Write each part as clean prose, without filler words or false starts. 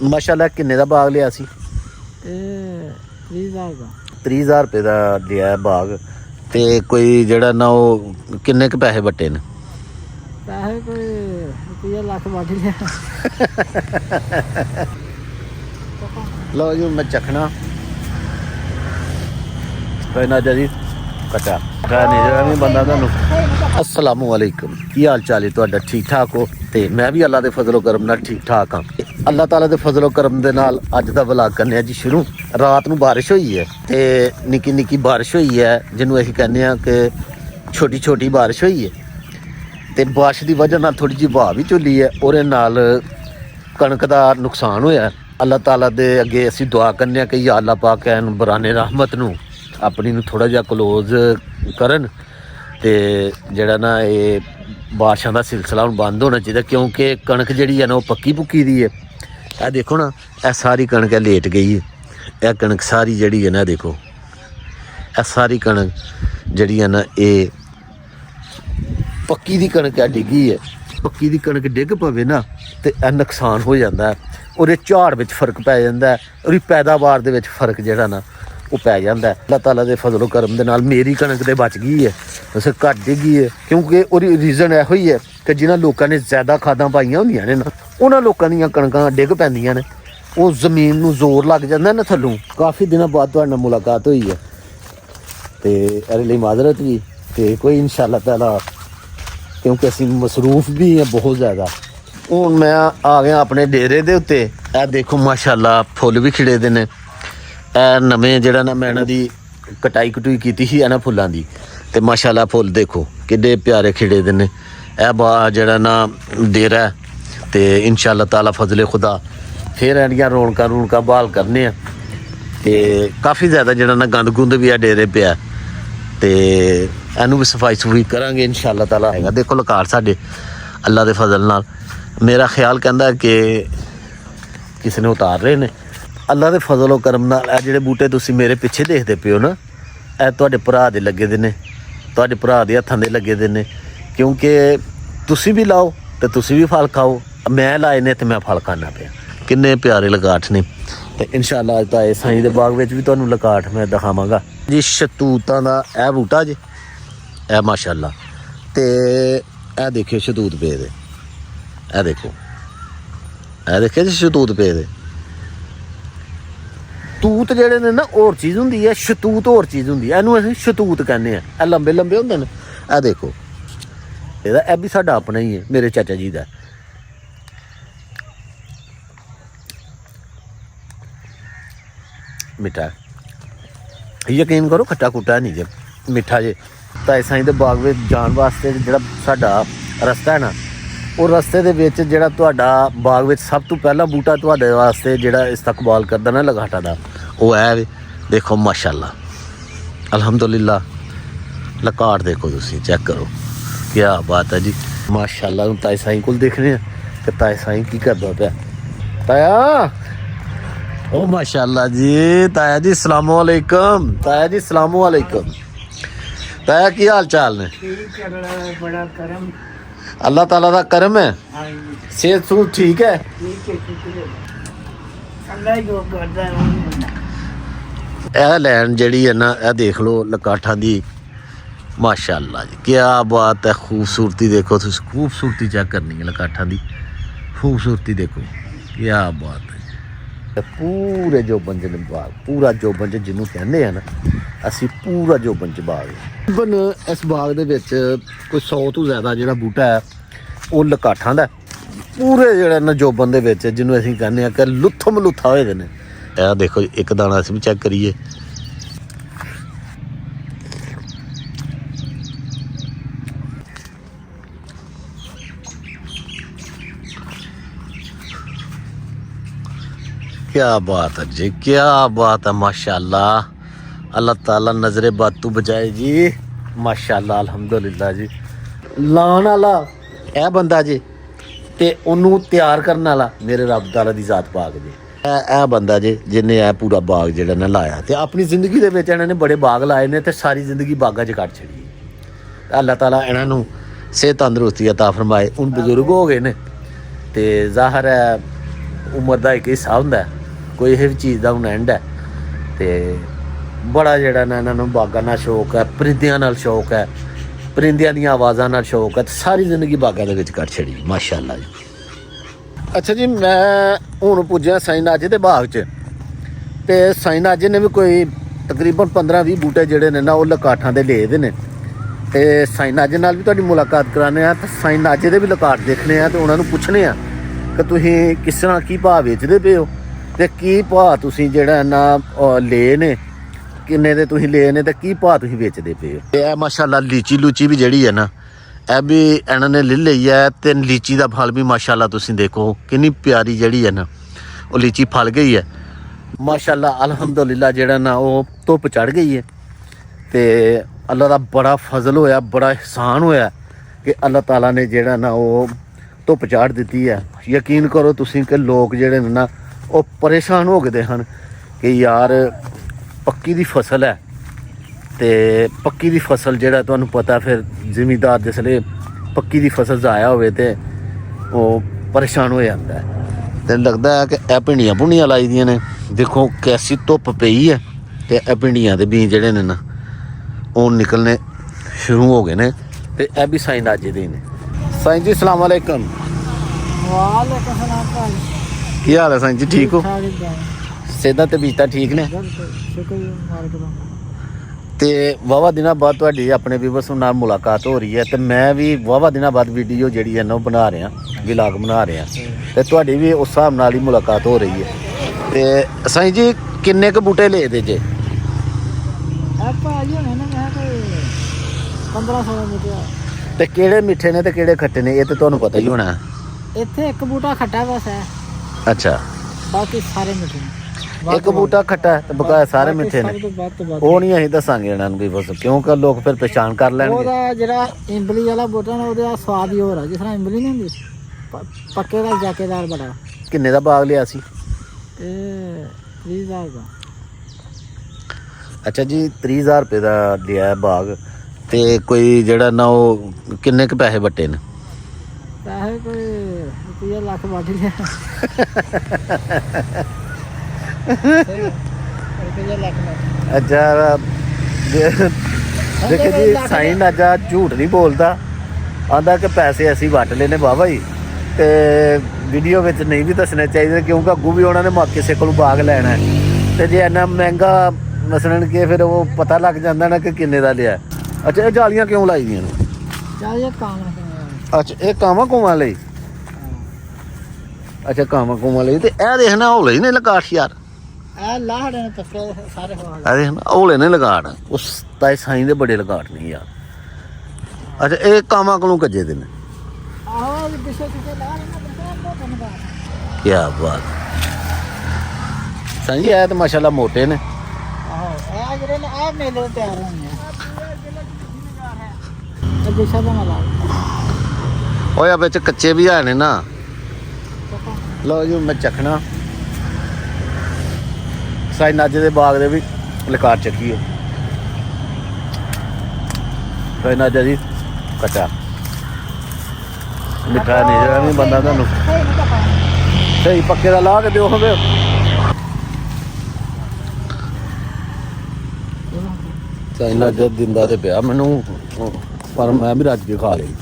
माशाल्लाह किन्ने दा बाग लिया सी? 30,000 ਦਾ। 30,000 रुपये का लिया बाग। ते कोई जेड़ा ना वो किन्ने क पैसे बट्टे ने? पैसे कोई रुपया लख वट लिया। लो जी मैं चखना ना जी कटा नहीं बंदा तुहानू। अस्सलामु अलैकुम, की हाल चाल है तुहाडा? ठीक ठाक हो? ते मैं भी अल्लाह दे फजलो करम नाल ठीक ठाक हाँ। अल्लाह ताला दे फजलो करम दे नाल अज दा व्लॉग करने जी शुरू। रात नू बारिश हुई है ते निक्की निक्की बारिश हुई है जिन्हों असीं कहने आ कि छोटी छोटी बारिश हुई है। ते बारिश की वजह नाल थोड़ी जी हवा भी झुली है, और नाल कणक का नुकसान होया। अल्लाह ताला दे अगे असीं दुआ करने कि या अल्लाह पाक ऐन बराने रहमत नू अपनी नू थोड़ा जिहा क्लोज करन ते जेड़ा ना ये बारिशां दा सिलसिला हुण बंद होना चाहिए, क्योंकि कणक जिहड़ी है ना वो पक्की पुक्की दी है। यह देखो ना, यह सारी कणक लेट गई है। यह कणक सारी जिहड़ी है ना, देखो यह सारी कणक जिहड़ी है ना ये पक्की दी कणक है, डिगी है। पक्की दी कणक डिग पवे ना तो यह नुकसान हो जाता है, और झाड़ में फर्क पै जाता है, और पैदावार दे विच फर्क जिहड़ा ना वो पै जाता है। अल्लाह ताला दे फजलो करम दे नाल मेरी कणक तो बच गई है, वैसे घट डिगी है, क्योंकि और रीजन यहो ही है कि जिन्होंने लोगों ने ज्यादा खादां पाइयां होंदियां ने ना, उन्होंने लोगों दीयां कणकां डिग पैंदियां ने, वो जमीन नूं जोर लग जाता ना थल्लों। काफ़ी दिनों बाद तुहाडे नाल मुलाकात हुई है ते इहदे लई माजरत भी, ते कोई इंशाअल्लाह ताला, क्योंकि असीं मसरूफ भी हैं बहुत ज़्यादा। हुण मैं आ गया अपने डेरे दे उत्ते। यह देखो माशाअल्लाह फुल भी खिड़े दे ने। नवें जिहड़ा ना मैं इन्हां दी कटाई कटुई कीती ही इन्हां फुल्लां दी, ते माशाअल्लाह फुल देखो किड्डे प्यारे खिड़े दे ने। यह बा जिहड़ा ना डेरा है, ते इंशाअल्लाह ताला फजले खुदा फिर इहदियां रौनकां रूनकां बहाल करने आ। ते काफ़ी ज़्यादा जिहड़ा ना गंद गुंद भी है डेरे पिया, ते इहनूं भी सफाई सफूई करांगे इंशाअल्लाह ताला। हैगा देखो लकार साडे अल्लाह दे फजल नाल। मेरा ख्याल कहंदा कि किसी ने उतार रहे ने। अल्लाह दे फजलो करम नाल ए जिहड़े बूटे तुसीं मेरे पिछे देखदे पिओ ना, ए तुहाडे भरा दे लगे दे ने, तुहाडे भरा दे हत्थां दे लगे दे ने, क्योंकि तुसीं भी लाओ ते तुसीं भी फल खाओ। मैं लाए ने ते मैं फल खाना पिया। किन्ने प्यारे लगाठ ने। ते इंशाअल्लाह अज तां साईं दे बाग विच भी तुहानूं लगाठ मैं दिखावांगा जी। शतूतां दा ए बूटा जे, ए माशाअल्लाह। ते ए देखियो शतूत पे दे, ए देखो, ए देखियो जी शतूत पे दे। तूत जेह्ड़े ने ना होर चीज़ हुंदी है, शतूत होर चीज़ हुंदी है। इहनूं असीं शतूत कहने आ। ए लंबे लंबे हुंदे ने। ए देखो एह्दा ए भी साडा अपना ही है, मेरे चाचा जी दा। मिठा यकीन करो, खट्टा खुट्टा नहीं जे, मिठा जे। ताए साईं दे बाग विच जाण वास्ते जेह्ड़ा साडा रस्ता है ना, वो रस्ते दे विच जेह्ड़ा तुहाडा बाग विच सब तो पहला बूटा तुहाडे वास्ते जेह्ड़ा इस्तकबाल करदा ना लगाटा दा, वो है देखो माशाअल्लाह अल्हम्दुलिल्लाह। लकाट देखो तुसीं, चेक करो, क्या बात है जी माशाअल्लाह। हुण ताए साईं कोल देखने कि ताए साईं की करदा पिया। ताया ओ माशाअल्लाह जी, ताया जी अस्सलामु अलैकुम। ताया जी अस्सलामु अलैकुम। ताया की हाल चाल ने? बड़ा करम, अल्लाह ताला दा करम है। सेहत सूहत ठीक है? यह लैन जिहड़ी है ना, यह देख लो लकाठां दी माशाअल्लाह जी, क्या बात है। खूबसूरती देखो तुसीं, खूबसूरती चेक करनी है लकाठां दी, खूबसूरती देखो, क्या बात है। पूरे जोबन च बाग, पूरा जोबन च जिन्हों कहने हैं ना, असी पूरा जोबन च बाग। तकरीबन इस बाग दे विच कोई 100 तो ज़्यादा जिहड़ा बूटा है वो लकाठां दा। पूरे जिहड़ा ना जोबन दे विच जिन्हों असीं कहने कि लुत्थम लुत्था होए दे ने। यह देखो एक दाना असीं भी चेक करिए। क्या बात है जी, क्या बात है माशाअल्लाह। अल्लाह ताला नजरे बातू बचाए जी, माशाअल्लाह अल्हम्दुलिल्लाह जी। लाने वाला यह बंदा जी, ते उन्नू तैयार करने वाला मेरे रब ताला दी जात पाक जी। यह बंदा जी जिन्हें यह पूरा बाग जिहड़ा ना लाया, ते अपनी जिंदगी दे विच इन्हां ने बड़े बाग लाए ने, ते सारी जिंदगी बागां च कट छड़ी। अल्लाह ताला इन्हां नू सेहत तंदरुस्ती अता फरमाए। हुण बजुर्ग हो गए ने, ते ज़ाहिर है ਉਮਰ ਦਾ ਇੱਕ ਹਿੱਸਾ ਹੁੰਦਾ, ਕੋਈ ਇਹ ਵੀ ਚੀਜ਼ ਦਾ ਹੁਣ ਐਂਡ ਹੈ। ਤੇ ਬੜਾ ਜਿਹੜਾ ਨਾ ਇਹਨਾਂ ਨੂੰ ਬਾਗਾਂ ਨਾਲ ਸ਼ੌਕ ਹੈ, ਪਰਿੰਦਿਆਂ ਨਾਲ ਸ਼ੌਕ ਹੈ, ਪਰਿੰਦਿਆਂ ਦੀਆਂ ਆਵਾਜ਼ਾਂ ਨਾਲ ਸ਼ੌਕ ਹੈ, ਤੇ ਸਾਰੀ ਜ਼ਿੰਦਗੀ ਬਾਗਾਂ ਦੇ ਵਿੱਚ ਕੱਟ ਛੜੀ ਮਾਸ਼ਾਅੱਲਾ ਜੀ। ਅੱਛਾ ਜੀ, ਮੈਂ ਹੁਣ ਪੁੱਜਿਆ ਸਾਈਂ ਨਾਜੇ ਦੇ ਬਾਗ 'ਚ, ਤੇ ਸਾਈਂ ਨਾਜੇ ਨੇ ਵੀ ਕੋਈ ਤਕਰੀਬਨ 15-20 ਬੂਟੇ ਜਿਹੜੇ ਨੇ ਨਾ ਉਹ ਲਕਾਠਾਂ ਦੇ ਲਏ ਦੇ ਨੇ, ਤੇ ਸਾਈਂ ਨਾਜੇ ਨਾਲ ਵੀ ਤੁਹਾਡੀ ਮੁਲਾਕਾਤ ਕਰਾਉਂਦੇ ਆ, ਤੇ ਸਾਈਂ ਨਾਜੇ ਦੇ ਵੀ ਲਕਾਠ ਦੇਖਣੇ ਆ, ਤੇ ਉਹਨਾਂ ਨੂੰ ਪੁੱਛਣੇ ਆ ਕਿ ਤੁਸੀਂ ਕਿਸ ਤਰ੍ਹਾਂ ਕੀ ਭਾਅ ਵੇਚਦੇ ਪਏ ਹੋ, ਤੇ ਕੀ ਭਾਅ ਤੁਸੀਂ ਜਿਹੜਾ ਨਾ ਲਏ ਨੇ, ਕਿੰਨੇ ਦੇ ਤੁਸੀਂ ਲਏ ਨੇ, ਤੇ ਕੀ ਭਾਅ ਤੁਸੀਂ ਵੇਚਦੇ ਪਏ ਹੋ। ਤੇ ਇਹ ਮਾਸ਼ਾਅੱਲਾ ਲੀਚੀ ਲੂਚੀ ਵੀ ਜਿਹੜੀ ਹੈ ਨਾ, ਇਹ ਵੀ ਇਹਨਾਂ ਨੇ ਲੈ ਲਈ ਹੈ, ਤੇ ਲੀਚੀ ਦਾ ਫਲ ਵੀ ਮਾਸ਼ਾਅੱਲਾ ਤੁਸੀਂ ਦੇਖੋ ਕਿੰਨੀ ਪਿਆਰੀ ਜਿਹੜੀ ਹੈ ਨਾ ਉਹ ਲੀਚੀ ਫਲ ਗਈ ਹੈ ਮਾਸ਼ਾਅੱਲਾ। ਅਲਹਮਦੁਲਿਲਾ ਜਿਹੜਾ ਨਾ ਉਹ ਧੁੱਪ ਚੜ ਗਈ ਹੈ, ਤੇ ਅੱਲਾ ਦਾ ਬੜਾ ਫਜ਼ਲ ਹੋਇਆ, ਬੜਾ ਇਹਸਾਨ ਹੋਇਆ ਕਿ ਅੱਲਾਹ ਤਾਲਾ ਨੇ ਜਿਹੜਾ ਨਾ ਉਹ ਧੁੱਪ ਚਾੜ ਦਿੱਤੀ ਹੈ। ਯਕੀਨ ਕਰੋ ਤੁਸੀਂ ਕਿ ਲੋਕ ਜਿਹੜੇ ਨੇ ਨਾ ਉਹ ਪਰੇਸ਼ਾਨ ਹੋ ਗਏ ਹਨ ਕਿ ਯਾਰ ਪੱਕੀ ਦੀ ਫਸਲ ਹੈ, ਤੇ ਪੱਕੀ ਦੀ ਫਸਲ ਜਿਹੜਾ ਤੁਹਾਨੂੰ ਪਤਾ ਫਿਰ ਜ਼ਿਮੀਂਦਾਰ ਜਿਸਲੇ ਪੱਕੀ ਦੀ ਫਸਲ ਜ਼ਾਇਆ ਹੋਵੇ ਤੇ ਉਹ ਪਰੇਸ਼ਾਨ ਹੋ ਜਾਂਦਾ ਹੈ। ਤੇ ਲੱਗਦਾ ਹੈ ਕਿ ਇਹ ਭਿੰਡੀਆਂ ਭੁੰਡੀਆਂ ਲਾਈ ਦੀਆਂ ਨੇ, ਦੇਖੋ ਕੈਸੀ ਧੁੱਪ ਪਈ ਹੈ, ਤੇ ਇਹ ਭਿੰਡੀਆਂ ਦੇ ਬੀਜ ਜਿਹੜੇ ਨੇ ਨਾ ਉਹ ਨਿਕਲਣੇ ਸ਼ੁਰੂ ਹੋ ਗਏ ਨੇ, ਤੇ ਇਹ ਵੀ ਸਾਈਂ ਨਾਜੇ ਦੇ ਨੇ। ਸਾਈਂ ਜੀ ਸਲਾਮ ਅਲੈਕਮ। ਵਾਲੇਕੁਮ ਸਲਾਮ ਭਾਈ, ਕੀ ਹਾਲ ਹੈ ਸਾਈਂ ਜੀ, ਠੀਕ ਹੋ? ਸਿਹਤਾਂ ਤੇ ਬੀਜਤਾ ਠੀਕ ਨੇ? ਸ਼ੁਕਰ ਮਾਲਕ ਦਾ। ਤੇ ਵਾਹਵਾ ਦਿਨਾਂ ਬਾਅਦ ਤੁਹਾਡੀ ਆਪਣੇ ਵੀਵਰਸ ਨਾਲ ਮੁਲਾਕਾਤ ਹੋ ਰਹੀ ਹੈ, ਤੇ ਮੈਂ ਵੀ ਵਾਹਵਾ ਦਿਨਾਂ ਬਾਅਦ ਵੀਡੀਓ ਜਿਹੜੀ ਹੈ ਨਾ ਉਹ ਬਣਾ ਰਿਹਾ, ਵਲੌਗ ਬਣਾ ਰਿਹਾ, ਤੇ ਤੁਹਾਡੀ ਵੀ ਉਸ ਹਿਸਾਬ ਨਾਲ ਹੀ ਮੁਲਾਕਾਤ ਹੋ ਰਹੀ ਹੈ। ਤੇ ਸਾਈਂ ਜੀ ਕਿੰਨੇ ਕੁ ਬੂਟੇ ਲਏ ਦੇ ਜੇ? ਆਪਾਂ ਜੀ ਹੋਣੇ ਨਾ ਮੈਂ ਕੋਈ 1500 ਬੂਟੇ। ਤੇ ਕਿਹੜੇ ਮਿੱਠੇ ਨੇ ਤੇ ਕਿਹੜੇ ਖੱਟੇ ਨੇ, ਇਹ ਤੇ ਤੁਹਾਨੂੰ ਪਤਾ ਹੀ ਹੋਣਾ। ਇੱਥੇ ਇੱਕ ਬੂਟਾ ਖੱਟਾ ਬਸ ਹੈ, ਅੱਛਾ, ਬਾਕੀ ਸਾਰੇ ਮਿੱਠੇ ਨੇ। ਇੱਕ ਬੂਟਾ ਖੱਟਾ ਹੈ ਤੇ ਬਕਾਇਆ ਸਾਰੇ ਮਿੱਠੇ ਨੇ। ਉਹ ਉਹ ਨਹੀਂ ਅਸੀਂ ਦੱਸਾਂਗੇ ਇਹਨਾਂ ਨੂੰ ਵੀ ਬਸ, ਕਿਉਂਕਿ ਲੋਕ ਫਿਰ ਪਛਾਣ ਕਰ ਲੈਣਗੇ। ਉਹਦਾ ਜਿਹੜਾ ਇੰਬਲੀ ਵਾਲਾ ਬੂਟਾ ਨਾ ਉਹਦਾ ਸਵਾਦ ਹੀ ਹੋਰ ਆ, ਜਿਸ ਤਰ੍ਹਾਂ ਇੰਬਲੀ ਨਹੀਂ ਹੁੰਦੀ ਪੱਕੇ ਦਾ ਜਾਕੇਦਾਰ ਬੜਾ। ਕਿੰਨੇ ਦਾ ਬਾਗ ਲਿਆ ਸੀ? ਇਹ 30,000 ਦਾ। ਅੱਛਾ ਜੀ, 30,000 ਰੁਪਏ ਦਾ ਲਿਆ ਬਾਗ। ਤੇ ਕੋਈ ਜਿਹੜਾ ਨਾ ਉਹ ਕਿੰਨੇ ਕੁ ਪੈਸੇ ਵੱਟੇ ਨੇ? ਪੈਸੇ ਕੋਈ ਰੁਪਈਆ ਲੱਖ ਵੱਟ ਲਿਆ। ਰੁਪਈਆ ਲੱਖ ਵੱਟ। ਅੱਛਾ, ਦੇਖੋ ਜੀ ਸਾਈਂ ਨਾਜਾ ਝੂਠ ਨਹੀਂ ਬੋਲਦਾ, ਆਂਦਾ ਕਿ ਪੈਸੇ ਅਸੀਂ ਵੱਟ ਲਏ ਨੇ ਬਾਬਾ ਜੀ, ਤੇ ਵੀਡੀਓ ਵਿੱਚ ਨਹੀਂ ਵੀ ਦੱਸਣੇ ਚਾਹੀਦੇ, ਕਿਉਂਕਿ ਅੱਗੋਂ ਵੀ ਉਹਨਾਂ ਨੇ ਕਿਸੇ ਕੋਲੋਂ ਬਾਗ ਲੈਣਾ ਹੈ, ਤੇ ਜੇ ਇੰਨਾ ਮਹਿੰਗਾ ਮਸਲਣ ਕੇ ਫਿਰ ਉਹ ਪਤਾ ਲੱਗ ਜਾਂਦਾ ਨਾ ਕਿ ਕਿੰਨੇ ਦਾ ਲਿਆ। ਅੱਛਾ, ਇਹ ਜਾਲੀਆਂ ਕਿਉਂ ਲਾਈ ਦੀਆਂ ਨੇ? ਚੱਲ ਇਹ ਕੰਮ ਨਾ। ਅੱਛਾ, ਇਹ ਕਾਵਾਂ ਕੂਵਾਂ ਲਈ। ਅੱਛਾ, ਕਾਵਾਂ ਕੂਵਾਂ ਲਈ। ਤੇ ਇਹ ਦੇਖਣਾ ਹੌਲੇ ਨੇ ਲਗਾਠ ਯਾਰ, ਇਹ ਲਾਹੜੇ ਨੇ ਪੱਕੇ ਸਾਰੇ ਹੋ ਇਹ ਦੇਖਣਾ ਹੌਲੇ ਨੇ ਲਗਾਠ, ਉਸ ਤਾਏ ਸਾਈਂ ਦੇ ਬੜੇ ਲਗਾਠ ਨਹੀਂ ਯਾਰ। ਅੱਛਾ, ਇਹ ਕਾਵਾਂ ਕੋਲੋਂ ਕੱਜੇ ਦੇ ਨੇ। ਆਹੋ ਕਿਸੇ ਕਿਸੇ ਲਾਹੜੇ ਨੇ ਬਹੁਤ ਧੰਨਵਾਦ। ਕੀ ਬਾਤ ਸਾਈਂ ਜੀ, ਇਹ ਤਾਂ ਮਾਸ਼ਾਅੱਲਾ ਮੋਟੇ ਨੇ। ਆਹੋ ਇਹ ਜਿਹੜੇ ਨੇ ਇਹ ਮੇਲੇ ਤਿਆਰ ਹੋਣੇ ਆ। ਇਹ ਦਿਸ਼ਾ ਦਾ ਮਾਲਾ ਹੋਇਆ ਵਿੱਚ ਕੱਚੇ ਵੀ ਆਏ ਨੇ ਨਾ। ਲਓ ਜੀ, ਮੈਂ ਚੱਖਣਾ ਸਾਈਂ ਨਾਜੇ ਦੇ ਬਾਗ ਦੇ ਵੀ ਲਕਾਰ ਚੱਕੀ ਹੈ। ਸਾਈਂ ਨਾਜਾ ਜੀ ਕੱਚਾ ਮਿੱਠਾ ਨਹੀਂ ਜਿਹੜਾ ਨਹੀਂ ਬੰਦਾ ਤੁਹਾਨੂੰ ਸਹੀ ਪੱਕੇ ਦਾ ਲਾ ਕੇ ਦਿਓ ਹੋਵੇ। ਸਾਈਂ ਨਾਜਾ ਦਿੰਦਾ ਤੇ ਪਿਆ ਮੈਨੂੰ, ਪਰ ਮੈਂ ਵੀ ਰੱਜ ਕੇ ਖਾ ਲਈ।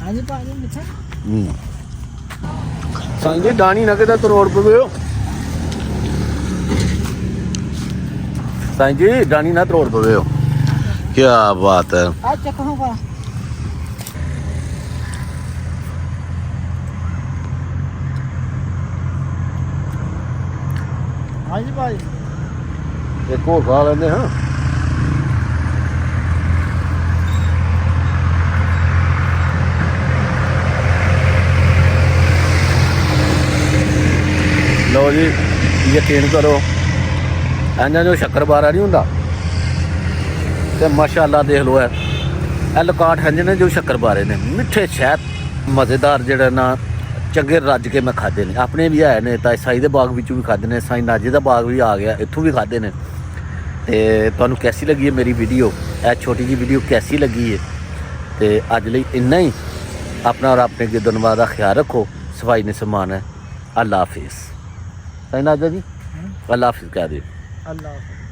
ਹਾਂਜੀ ਭਾਜੀ ਮਿੱਠਾ। ਸਾਈਂ ਜੀ ਡਾਣੀ ਨਾ ਕਿਤੇ ਤਰੋੜ ਪਵੇ। ਸਾਈਂ ਜੀ ਡਾਣੀ ਨਾ ਤਰੋੜ ਪਵੇ। ਕੀ ਬਾਤ ਹੈ। ਆ ਚੱਕੋ ਪਾ। ਹਾਂਜੀ ਭਾਈ, ਇੱਕ ਹੋਰ ਖਾ ਲੈਂਦੇ ਹਾਂ। ਲਓ ਜੀ, ਯਕੀਨ ਕਰੋ ਇਹਨਾਂ ਜੋ ਸ਼ੱਕਰਬਾਰਾ ਨਹੀਂ ਹੁੰਦਾ, ਤੇ ਮਾਸ਼ਾਅੱਲਾ ਦੇਖ ਲਓ ਇਹ ਲਕਾਟ ਹਨ ਨੇ ਜੋ ਸ਼ੱਕਰਬਾਰੇ ਨੇ, ਮਿੱਠੇ ਸ਼ਹਿਦ ਮਜ਼ੇਦਾਰ ਜਿਹੜਾ ਨਾ ਚੰਗੇ ਰੱਜ ਕੇ ਮੈਂ ਖਾਦੇ ਨੇ। ਆਪਣੇ ਵੀ ਆਏ ਨੇ, ਤਾਂ ਸਾਈਂ ਦੇ ਬਾਗ ਵਿੱਚੋਂ ਵੀ ਖਾਦੇ ਨੇ, ਸਾਈਂ ਨਾਜੇ ਦਾ ਬਾਗ ਵੀ ਆ ਗਿਆ, ਇੱਥੋਂ ਵੀ ਖਾਦੇ ਨੇ। ਤੇ ਤੁਹਾਨੂੰ ਕੈਸੀ ਲੱਗੀ ਹੈ ਮੇਰੀ ਵੀਡੀਓ, ਇਹ ਛੋਟੀ ਜਿਹੀ ਵੀਡੀਓ ਕੈਸੀ ਲੱਗੀ ਹੈ? ਤੇ ਅੱਜ ਲਈ ਇੰਨਾ ਹੀ। ਆਪਣਾ ਔਰ ਆਪਣੇ ਗਿੱਦੜਬਾਹਾ ਦਾ ਖਿਆਲ ਰੱਖੋ। ਸਫਾਈ ਨੇ ਸਮਾਨ ਹੈ। ਅੱਲਾ ਹਾਫਿਜ਼। ਸਾਈਨਾਜਾ ਜੀ ਅੱਲਾ ਹਾਫਿਜ਼ ਕਹਿ ਦਿਓ ਅੱਲਾਹ ਹਾਫਿਜ਼।